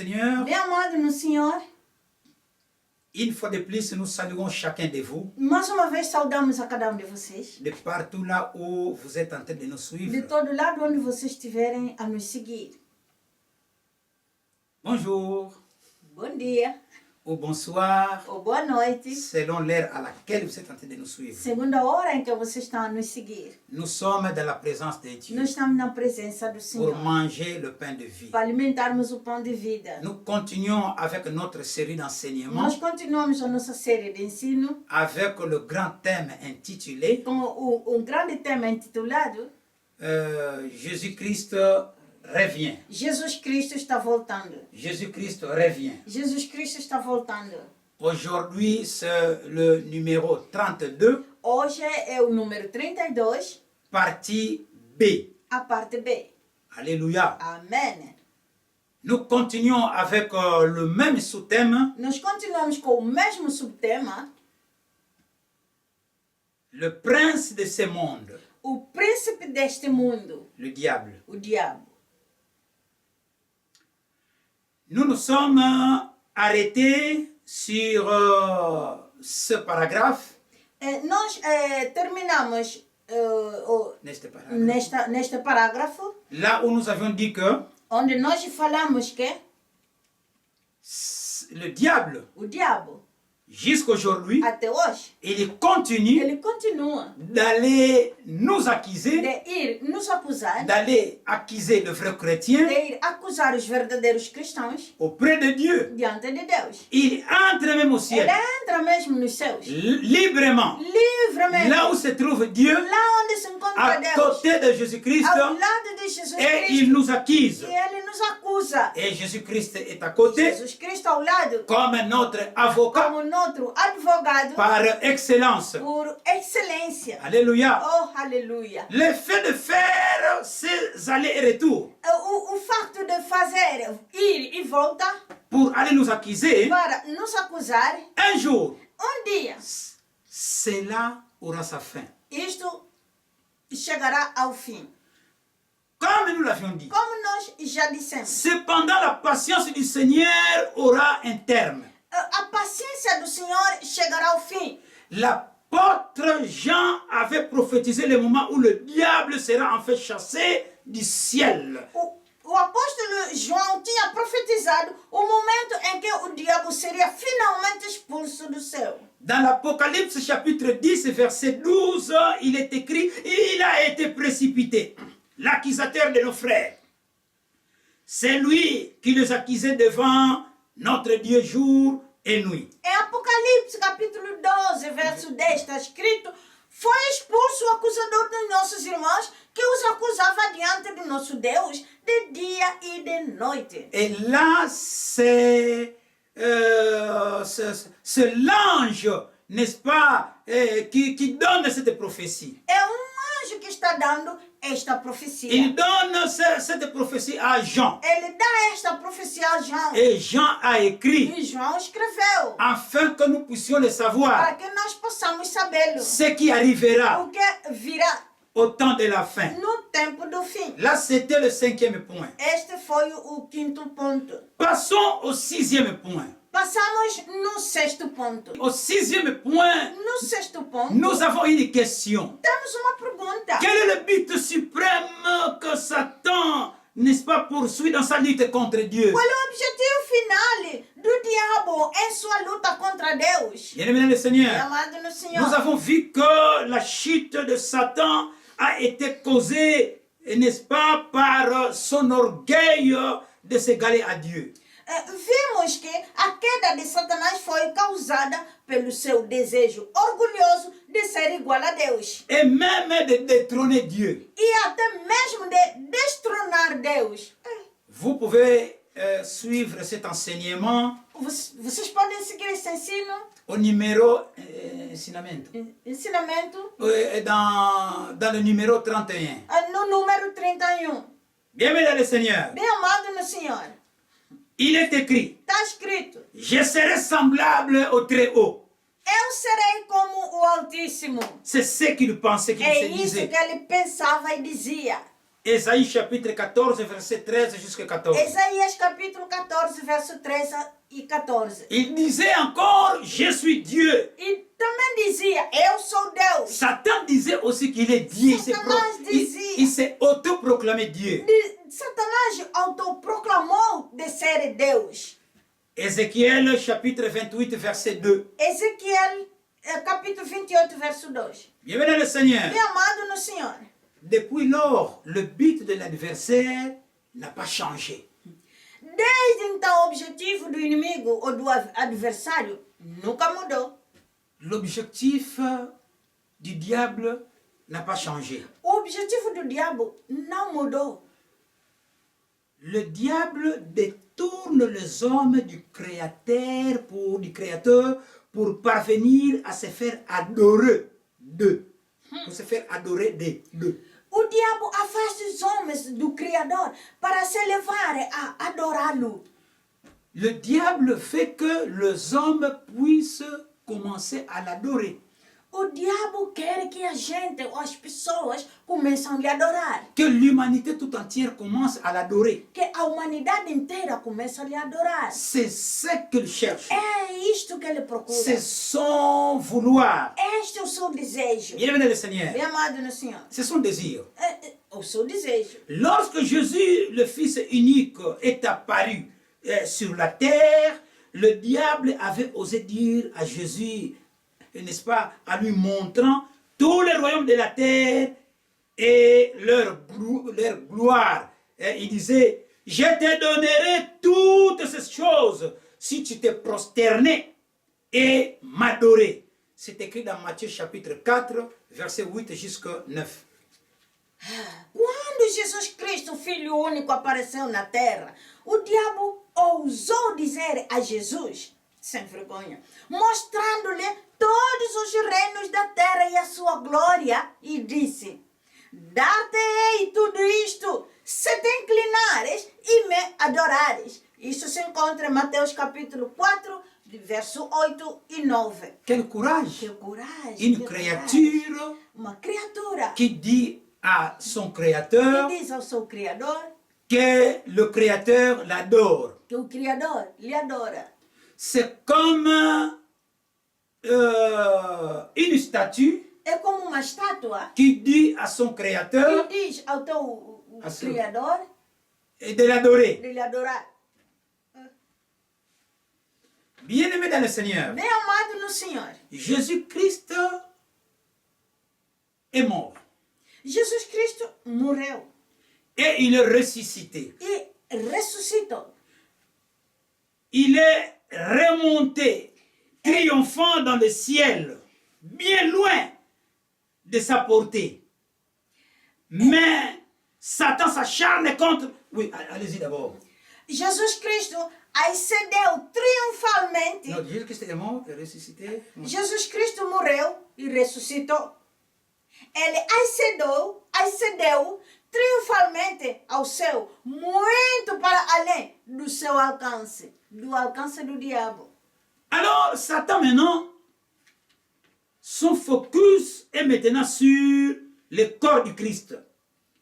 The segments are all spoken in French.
Seigneur, Bem amado no Senhor, une fois de plus, nous saluons chacun de vous, mais uma vez saudamos a cada de vocês, de partout là où vous êtes en train de nous de suivre. todo lado onde vocês estiverem a nos seguir. Bonjour Bom dia, ou bonsoir, ou boa noite, selon l'heure à laquelle vous êtes en train de nous suivre. segundo a hora em que vocês estão a nos seguir. Nous sommes dans la présence de Dieu Nós estamos na presença do pour Senhor manger le pain de vie. para alimentarmos o pão de vida. Nous continuons avec notre série d'enseignements Nós continuamos a nossa série de ensino avec le grand thème intitulé com grande tema intitulado Jésus-Christ revient. Jesus Cristo está voltando. Jésus-Christ revient. Jesus Cristo está voltando. Aujourd'hui, c'est le numéro 32, Hoje é o número 32, partie B. a parte B. Alléluia. Amém. Nous continuons avec le même sous-thème, Nós continuamos com o mesmo subtema, le prince de ce monde, o príncipe deste mundo, le diable. o diabo. Nous nous sommes arrêtés sur ce paragraphe, Nós terminamos neste paragraphe, neste parágrafo, là où nous avions dit que onde nós falamos que le diable, o diabo, jusqu'aujourd'hui, até hoje, il continue ele continua d'aller nous accuser, de ir nos acusar, d'aller accuser le vrai chrétien de ir acusar os verdadeiros cristãos auprès de Dieu. diante de Deus. Il entre même au ciel, Ele entra mesmo nos céus, librement, livremente, là où se trouve Dieu, lá onde se encontra à Deus, côté de Jésus-Christ, ao lado de Jesus et Cristo, il nous accuse. e ele nos acusa. Et Jésus-Christ est à côté Jesus Cristo ao lado, comme notre avocat como nosso advogado, par excellence. por excelência. Alléluia. Oh, aleluia. Le fait de faire ces allers et retours O facto de fazer ir e voltar pour aller nous accuser, para nos acusar, un jour, dia, cela aura sa fin. isto chegará ao fim. Comme nous l'avions dit, Como nós já dissemos, cependant la patience du Seigneur aura un terme. a paciência do Senhor chegará ao fim. L'apôtre Jean avait prophétisé le moment où le diable sera en fait chassé du ciel. O apóstolo João tinha profetizado o momento em que o diabo seria finalmente expulso do céu. Dans l'Apocalypse chapitre 10, verset 12, il est écrit, il a été précipité, l'accusateur de nos frères. C'est lui qui les accusait devant notre Dieu jour et nuit. Em Apocalipse capítulo 12, verso 10, está escrito: foi expulso o acusador dos nossos irmãos que os acusava diante do nosso Deus de dia e de noite. Et là, c'est l'ange, n'est-ce pas, qui donne cette prophétie. É anjo que está dando esta profecia. Il donne cette prophétie à Jean. Ele dá esta profecia a João. Et Jean a écrit, E João escreveu afin que nous puissions le para savoir, que nós possamos sabê-lo. ce qui arrivera O que virá au temps de la fin. no tempo do fim. Là, c'était le 5e point. Este foi o quinto ponto. Passons au 6e point. Passamos no sexto ponto. Au 6e point, No sexto ponto, nous avons une question. temos uma pergunta. Quel est le but suprême que Satan, n'est-ce pas, poursuit dans sa lutte contre Dieu? Qual é o objetivo final do diabo em sua luta contra Deus? Bien-aimé dans le Seigneur, Amado no Senhor, nous avons vu que la chute de Satan a été causée, n'est-ce pas, par son orgueil de s'égaler à Dieu. vimos que a queda de Satanás foi causada pelo seu desejo orgulhoso de ser igual a Deus. Et même de détrôner Dieu. E até mesmo de destronar Deus. Vous pouvez suivre cet enseignement Vocês podem seguir esse ensino, au numéro ensinamento, ensinamento dans le numéro 31. no número 31. Bien-aimé dans le Seigneur, Bem amado no Senhor, il est écrit, está escrito: je serai semblable au Très-Haut. eu serei como o Altíssimo. C'est ce qu'il pensait, qu'il É se isso disait. que ele pensava e dizia. Ésaïe chapitre 14, verset 13 jusqu'à 14. Isaías capítulo 14, verso 13 e 14. Il disait encore, je suis Dieu. E também dizia, eu sou Deus. Satan disait aussi qu'il est Dieu. Satanás dizia. Il s'est autoproclamé Dieu. Satanás autoproclamou de ser Deus. Ézéchiel chapitre 28, verset 2. Ezequiel capítulo 28, verso 2. Bienvenue le Seigneur. Bem amado no Senhor. Depuis lors, le but de l'adversaire n'a pas changé. Desde então, o objetivo do inimigo ou do adversário nunca mudou. L'objectif du diable n'a pas changé. O objetivo do diabo não mudou. Le diable détourne les hommes du Créateur pour parvenir à se faire adorer d'eux. Pour se faire adorer d'eux. O diabo afasta os homens do Criador para se levarem a adorá-lo. Le diable fait que les hommes puissent commencer à l'adorer. O diabo quer que a gente, ou as pessoas, comecem a lhe adorar. Que l'humanité tout entière commence à l'adorer. Que a humanidade inteira comece a lhe adorar. C'est ce qu'il cherche. É isto que ele procura. C'est son vouloir. Este é o seu desejo. Bienvenue le Seigneur. Bem amado no Senhor. C'est son désir. É o seu desejo. Lorsque Jésus, le Fils unique, est apparu sur la terre, le diable avait osé dire à Jésus, n'est-ce pas, en lui montrant tous les royaumes de la terre et leur gloire. Et il disait, je te donnerai toutes ces choses si tu te prosternais et m'adorais. C'est écrit dans Matthieu chapitre 4, verset 8 jusqu'à 9. Quando Jesus Cristo, Filho único, apareceu na terra, o diabo ousou dizer a Jesus, sem vergonha, mostrando-lhe todos os reinos da terra e a sua glória, e disse, dar-te-ei tudo isto, se te inclinares e me adorares. Isso se encontra em Mateus capítulo 4, verso 8 e 9. Quel courage! Que coragem! Une que créature coragem. Uma criatura qui dit à son que Créateur diz ao seu Criador que le Créateur l'adore. que o Criador lhe adora. C'est comme une statue É como uma estátua qui dit à son que Créateur diz ao teu A seu- Criador de l'adorer. de lhe adorar. Bien-aimé dans le Seigneur, Bem amado no Senhor, Jésus-Christ est mort Jesus Cristo morreu et il est ressuscité. e ressuscitou. Il est remonté triomphant dans le ciel, bien loin de sa portée. Mais Satan s'acharne contre... Oui, allez-y d'abord. Jesus Cristo ascendeu triunfalmente. Non, Jésus-Christ est mort et ressuscité. Jesus Cristo morreu e ressuscitou. Ele ascendeu triunfalmente ao céu, muito para além do seu alcance, do alcance do diabo. Alors, Satan maintenant, son focus est maintenant sur le corps du Christ.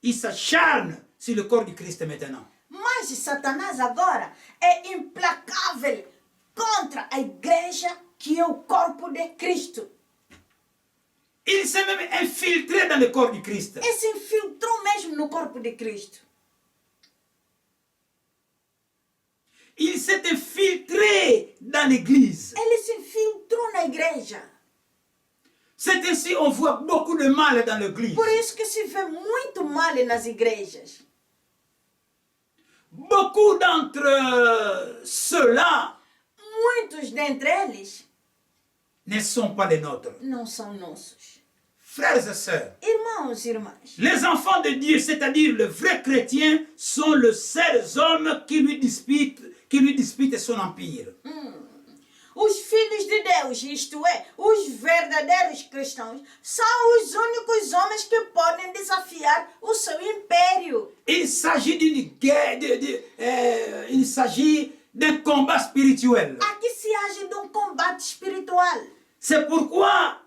Il s'acharne sur le corps du Christ maintenant. Mas Satanás agora é implacável contra a igreja que é o corpo de Cristo. Il s'est même infiltré dans le corps du Christ. Ele se infiltrou mesmo no corpo de Cristo. Il s'est infiltré dans l'église. Ele se infiltrou na igreja. C'est ainsi on voit beaucoup de mal dans l'église. Por isso que se vê muito mal nas igrejas. Beaucoup d'entre ceux-là Muitos dentre eles ne sont pas les nôtres. não são nossos. Frères et sœurs, Irmãos e irmãs, les enfants de Dieu, c'est-à-dire les vrais chrétiens, sont les seuls hommes qui lui disputent son empire. os filhos de Deus, isto é, os verdadeiros cristãos, são os únicos homens que podem desafiar o seu império. Il s'agit d'une guerre, il s'agit d'un combat spirituel. Aqui se age de combate espiritual. C'est pourquoi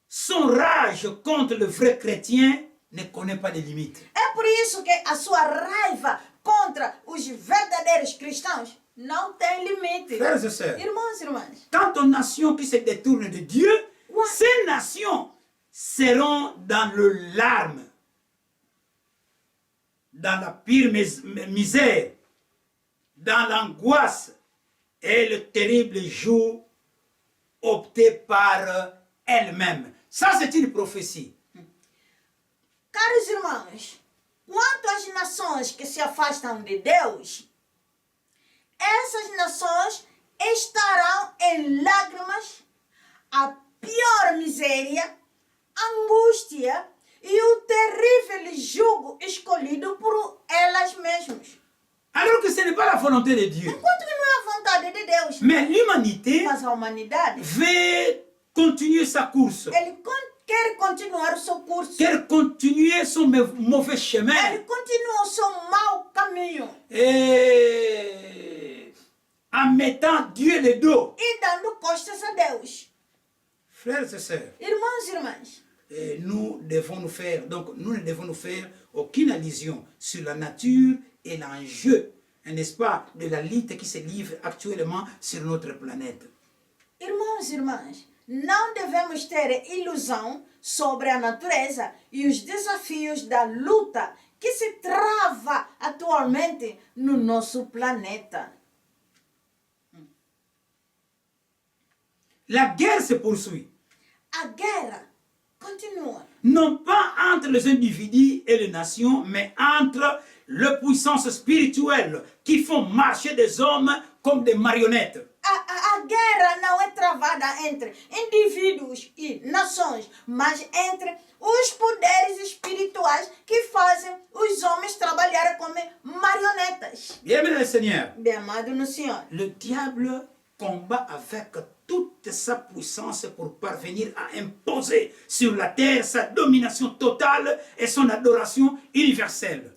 son rage contre le vrai chrétien ne connaît pas de limites. É por isso que a sua raiva contra os verdadeiros cristãos não tem limite. Frères et sœurs, Irmãos e irmãs, quant aux nations qui se détournent de Dieu, Ouais. ces nations seront dans le larme, dans la pire misère, dans l'angoisse et le terrible jour opté par elles-mêmes. Ça, c'est une prophétie. caros irmãos, quanto às nações que se afastam de Deus, essas nações estarão em lágrimas, a pior miséria, angústia e o terrível jugo escolhido por elas mesmas. Alors que ce n'est pas la volonté de Dieu. Enquanto que não é a vontade de Deus, Mais l'humanité mas a humanidade, veut continuer sa course, ele quer continuar o seu curso. quer continuer son mauvais chemin. Ele continua o seu mau caminho Et en mettant Dieu le dos. e dando costas a Deus. Frères et sœurs, Irmãos e irmãs, nous ne devons nous faire aucune allusion sur la nature et l'enjeu, n'est-ce pas, de la lutte qui se livre actuellement sur notre planète. irmãos e irmãs, não devemos ter ilusão sobre a natureza e os desafios da luta que se trava atualmente no nosso planeta. La guerre se poursuit, A guerra continua. non pas entre les individus et les nations, mais entre les puissances spirituelles qui font marcher des hommes comme des marionnettes. A guerra não é travada entre indivíduos e nações, mas entre os poderes espirituais que fazem os homens trabalharem como marionetas. Bien-aimé le Seigneur, Bem amado no Senhor, le diable combat avec toute sa puissance pour parvenir à imposer sur la terre sa domination totale et son adoration universelle.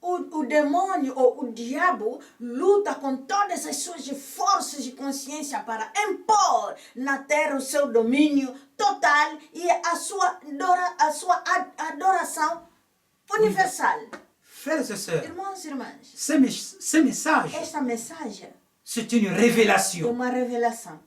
o demônio ou o diabo luta com todas as suas forças de consciência para impor na terra o seu domínio total e a sua adoração universal. Frères et sœurs, Irmãos e irmãs, ce message, esta mensagem c'est une é révélation. uma revelação.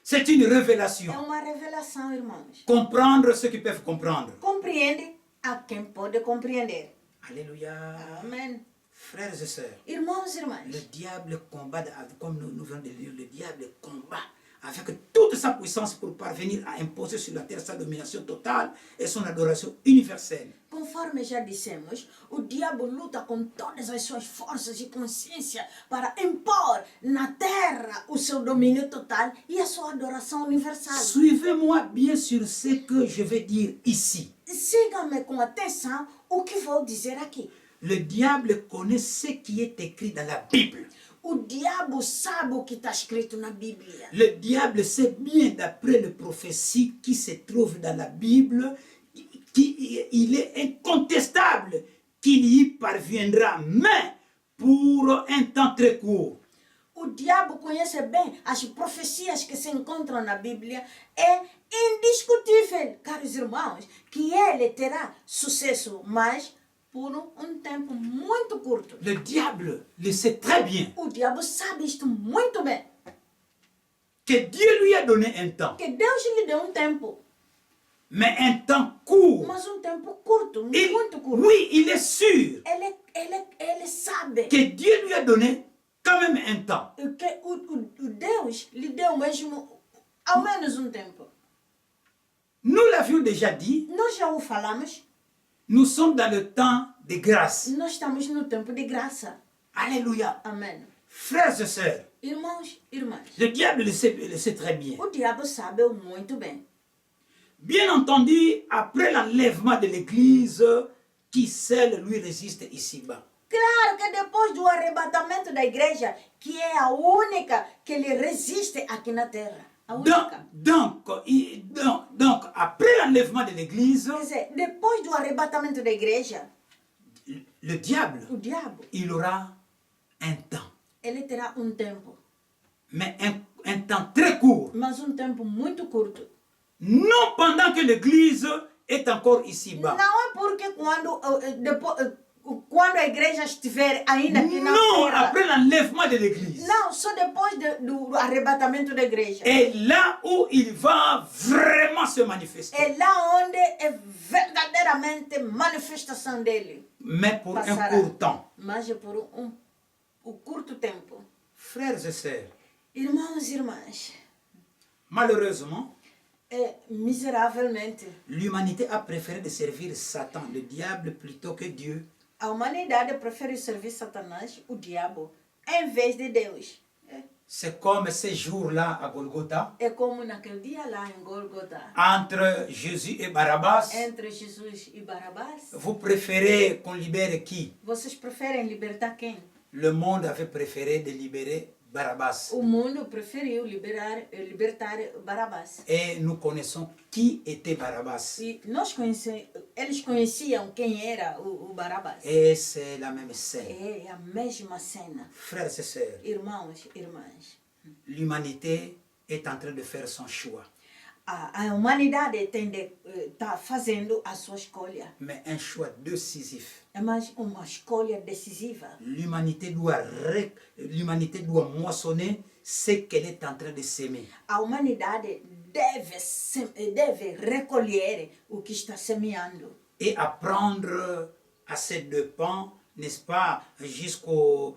C'est une É révélation. uma revelação, irmãos. Comprendre ceux qui peuvent comprendre. Compreende a quem pode compreender. Alléluia. Amém. Frères et sœurs, Irmãos e le irmãs, diable combat, comme nous venons de lire, le diable combat avec toute sa puissance pour parvenir à imposer sur la terre sa domination totale et son adoration universelle. conforme já dissemos, o diabo luta com todas as suas forças de consciência para impor na terra o seu domínio total e a sua adoração universal. Suivez-moi bien sur ce que je vais dire ici. Siga-me com atenção o que vou dizer aqui. Le diable connaît ce qui est écrit dans la Bible. O diabo sabe o que está escrito na Bíblia. Le diable sait bien, d'après les prophéties qui se trouvent dans la Bible, qu'il est incontestable qu'il y parviendra, mais pour un temps très court. O diabo conhece bem as profecias que se encontram na Bíblia. É indiscutível, caros irmãos, que ele terá sucesso, mas por um tempo muito curto. Le diable le sait très bien O diabo sabe isto muito bem. que Dieu lui a donné un temps, Que Deus lhe deu um tempo, mais un temps court. mas um tempo curto, Et muito curto. oui, il est sûr Ele sabe que Dieu lui a donné quand même un temps. que o Deus lhe deu mesmo ao menos um tempo. Nous l'avions déjà dit, Nós já o falamos, nous sommes dans le temps de grâce. nós estamos no tempo de graça. Alléluia. Amém. Frères et sœurs, Irmãos, irmãs, le diable le sait très bien. o diabo sabe muito bem. Bien entendu, après l'enlèvement de l'Église, qui seul lui résiste ici-bas. Claro que depois do arrebatamento da igreja, que é a única que lhe resiste aqui na terra. A única. Donc, après l'enlèvement de l'Église, Quer dizer, depois do arrebatamento da igreja, le diable, o diabo, il aura un temps, ele terá um tempo, mais un temps très court. mas um tempo muito curto. Non pendant que l'Église est encore ici-bas. Não é porque quando a igreja estiver ainda aqui na Non, terra. après l'enlèvement de l'église. Não, só depois do arrebatamento da igreja. Et là où il va vraiment se manifester. É lá onde é verdadeiramente manifestação dele. Mais pour Passará. un court temps. Mas é por um curto tempo. Frères et sœurs, Irmãos e irmãs, malheureusement, miseravelmente, l'humanité a préféré de servir Satan, le diable, plutôt que Dieu. a humanidade prefere servir Satanás, o diabo, em vez de Deus. C'est comme ces jours-là à Golgotha, É como naquele dia lá em Golgotha, entre Jésus et Barabbas. entre Jesus e Barabás. Vous préférez qu'on libère qui? Vocês preferem libertar quem? Le monde avait préféré de libérer Barabbas. O mundo preferiu libertar Barabás. Et nous connaissons qui était Barabbas. E eles conheciam quem era o Barabás. Et c'est la même scène. É a mesma cena. Frères et sœurs, Irmãos, irmãs, l'humanité est en train de faire son choix. a humanidade está fazendo a sua escolha. Mais un choix décisif. É mais uma escolha decisiva. L'humanité doit moissonner ce qu'elle est en train de s'aimer. A humanidade deve recolher o que está semeando. Et apprendre à ses dépens, n'est-ce pas, jusqu'où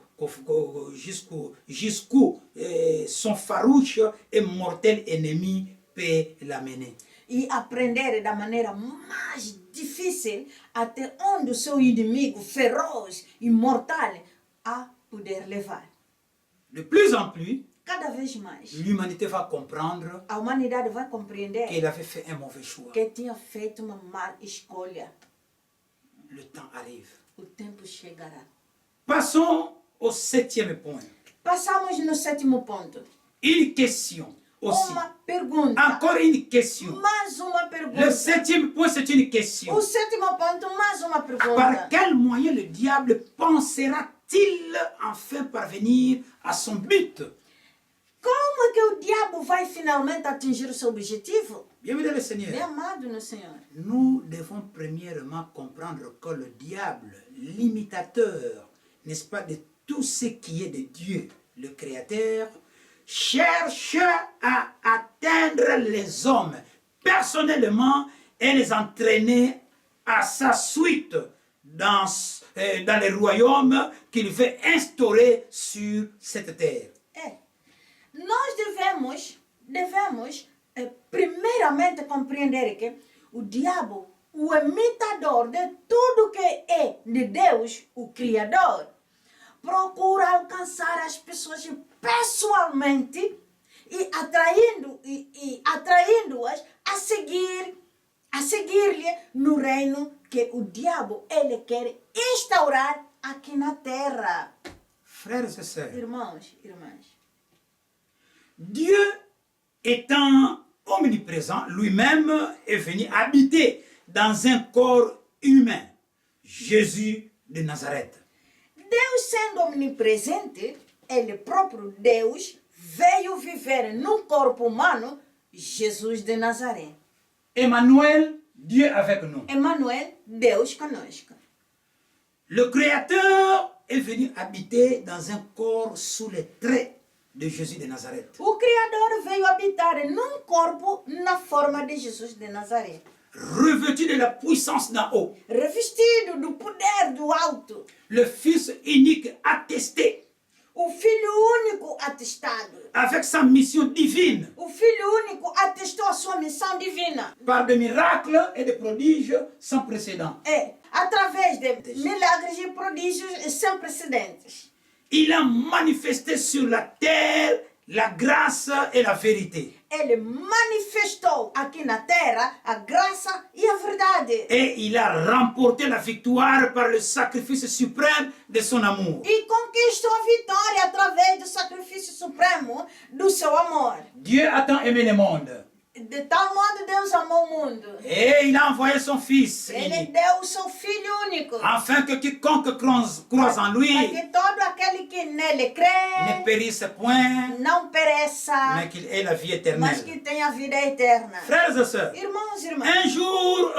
son farouche et mortel ennemi peut l'amener. E aprender da maneira mais difícil até onde o seu inimigo feroz e mortal a poder levar. De plus en plus, Cada vez mais, l'humanité va comprendre a humanidade vai compreender qu'elle avait fait un mauvais choix. que tinha feito uma má escolha. Le temps arrive. O tempo chegará. Passons au 7e point. Passamos no 7º ponto. Une question aussi. Uma pergunta. Encore une question. Mais uma Le pergunta. 7e point, c'est une question. O 7º ponto, mais uma Par pergunta. quel moyen le diable pensera-t-il enfin parvenir à son but? Como é que o diabo vai finalmente atingir o seu objetivo? Bienvenue le Bem Seigneur. amado no Senhor. Nous devons premièrement comprendre que le diable, l'imitateur, n'est-ce pas, de tout ce qui est de Dieu, le Créateur, cherche à atteindre les hommes personnellement et les entraîner à sa suite dans les royaumes qu'il veut instaurer sur cette terre. Nós devemos primeiramente compreender que o diabo, o imitador de tudo que é de Deus, o Criador, procura alcançar as pessoas pessoalmente e atraindo-as a seguir-lhe no reino que o diabo ele quer instaurar aqui na terra. Frères et sœurs, Irmãos, irmãs, Dieu étant omniprésent, lui-même est venu habiter dans un corps humain, Jésus de Nazareth. Deus sendo omnipresente, ele próprio Deus veio viver num corpo humano, Jesus de Nazaré. Emmanuel, Dieu avec nous. Emmanuel, Deus conosco. Le Créateur est venu habiter dans un corps sous les traits de Jésus de Nazareth. O Criador veio habitar num corpo na forma de Jesus de Nazaré. Revêtu de la puissance d'en haut, Revestido do poder do alto. le Fils unique attesté O Filho único atestado. avec sa mission divine O Filho único atestou a sua missão divina. par des miracles et des prodiges sans précédent. Através de milagres e prodígios sem precedentes. Il a manifesté sur la terre la grâce et la vérité. Ele manifestou aqui na terra a graça e a verdade. Et il a remporté la victoire par le sacrifice suprême de son amour. E conquistou a vitória através do sacrifício supremo do seu amor. Dieu a tant aimé le monde. De tal modo Deus amou o mundo. Et il a envoyé son Fils Ele unique, deu o seu Filho único. afin que quiconque croise en lui Para que todo aquele que nele ne crê périsse point, não pereça, mais qu'il ait la vie mas éternelle. que tenha vida eterna. Frères et sœurs, Irmãos e irmãs, un jour,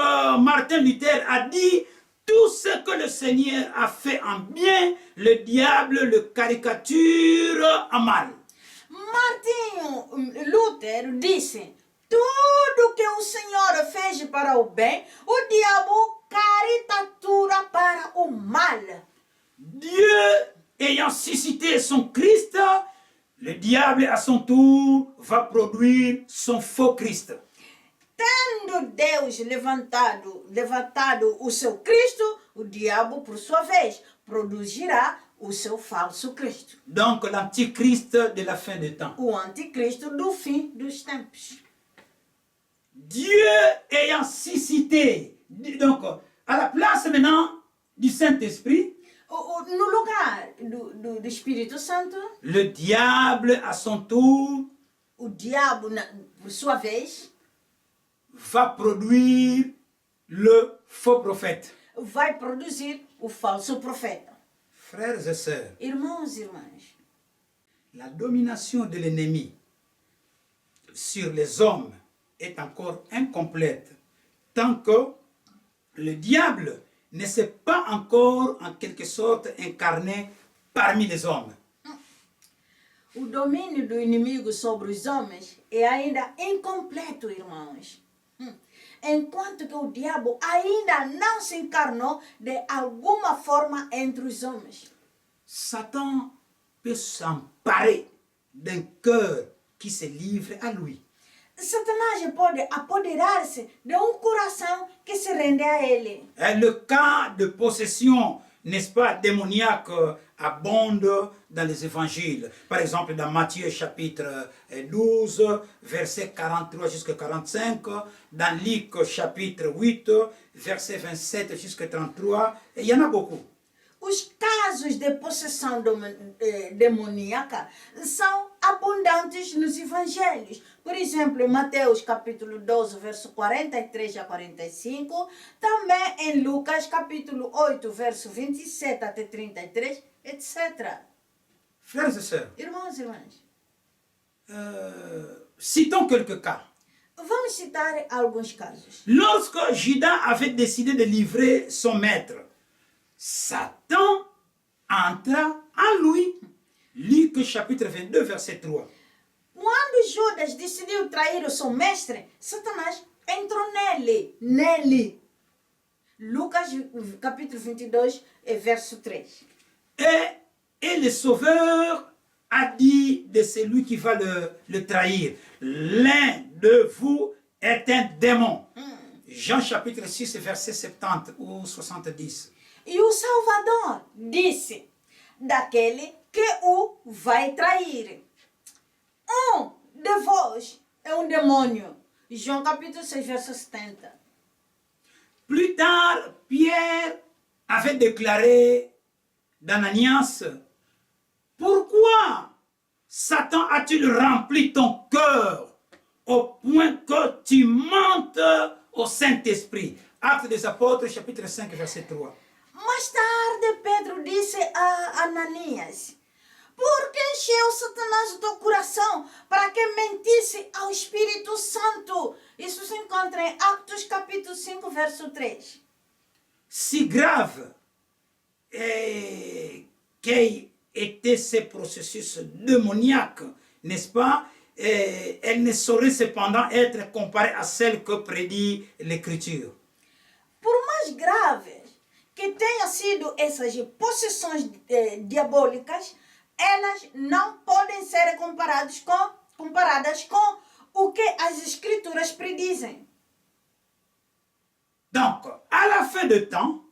Martin Luther a dit, tout ce que le Seigneur a fait en bien, le diable le caricature en mal. Martinho Lutero disse: tudo que o Senhor fez para o bem, o diabo caricatura para o mal. Dieu ayant suscité son Christ, le diable à son tour va produire son faux Christ. Tendo Deus levantado o seu Cristo, o diabo, por sua vez, produzirá o seu falso Cristo. Donc l'antichrist de la fin des temps. O anticristo do fim dos tempos. Dieu ayant suscité, donc à la place maintenant du Saint-Esprit, No lugar do Espírito Santo, le diable à son tour o diabo, por sua vez, va produire le faux prophète. vai produzir o falso profeta. Frères et sœurs, Irmãos e irmãs, la domination de l'ennemi sur les hommes est encore incomplète tant que le diable ne s'est pas encore en quelque sorte incarné parmi les hommes. o domínio do inimigo sobre os homens é ainda incompleto, irmãos. Enquanto que o diabo ainda não se encarnou de alguma forma entre os homens. Satan peut s'emparer d'un cœur qui se livre à lui. Satanás pode apoderar-se de coração que se rende a ele. Et le cas de possession, n'est-ce pas, démoniaque abonde dans les évangiles. Par exemple, dans Matthieu chapitre 12, verset 43 jusqu'à 45, dans Luc chapitre 8, verset 27 jusqu'à 33, et il y en a beaucoup. Os casos de possessão demoníaca são abundantes nos evangelhos. Por exemplo, em Mateus capítulo 12, verso 43 a 45. Também em Lucas capítulo 8, verso 27 até 33, etc. Frères et sœurs, Irmãos e irmãs, citons quelques cas. vamos citar alguns casos. Lorsque Judas avait décidé de livrer son maître, Satan entra en lui. Luc chapitre 22, verset 3. Quando Judas decidiu trair o seu mestre, Satanás entrou nele. Lucas capítulo 22, verso 3. Et le Sauveur a dit de celui qui va le trahir, l'un de vous est un démon. Jean chapitre 6, verset 70 ou 70. E o Salvador disse daquele que o vai trair: de vós é demônio. João capítulo 6, verso 70. Plus tard, Pierre avait déclaré d'Ananias, pourquoi Satan a-t-il rempli ton cœur au point que tu mentes au Saint-Esprit? Actes des Apôtres, chapitre 5, verset 3. Mais tarde, Pedro disse a Ananias: por que encheu Satanás o teu coração para que mentisse ao Espírito Santo? Isso se encontra em Atos capítulo 5, verso 3. Si grave qu'ait été ce processus démoniaque, n'est-ce pas? Elle ne saurait cependant être comparée à celle que prédit l'Écriture. Por mais graves que tenham sido essas possessões diabólicas, elas não podem ser comparadas com o que as Escrituras predizem. Donc, à la fin de temps,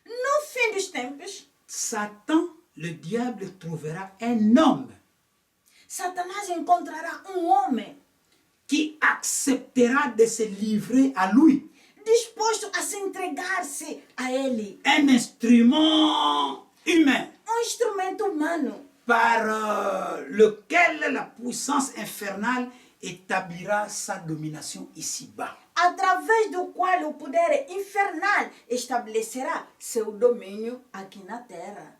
No fim dos tempos, Satan, le diable, trouvera un homme Satanás encontrará homem qui acceptera de se livrer à lui. disposto a se entregar-se a ele. Un instrument humain Instrumento humano par lequel la puissance infernale établira sa domination ici-bas. através do qual o poder infernal estabelecerá seu domínio aqui na terra.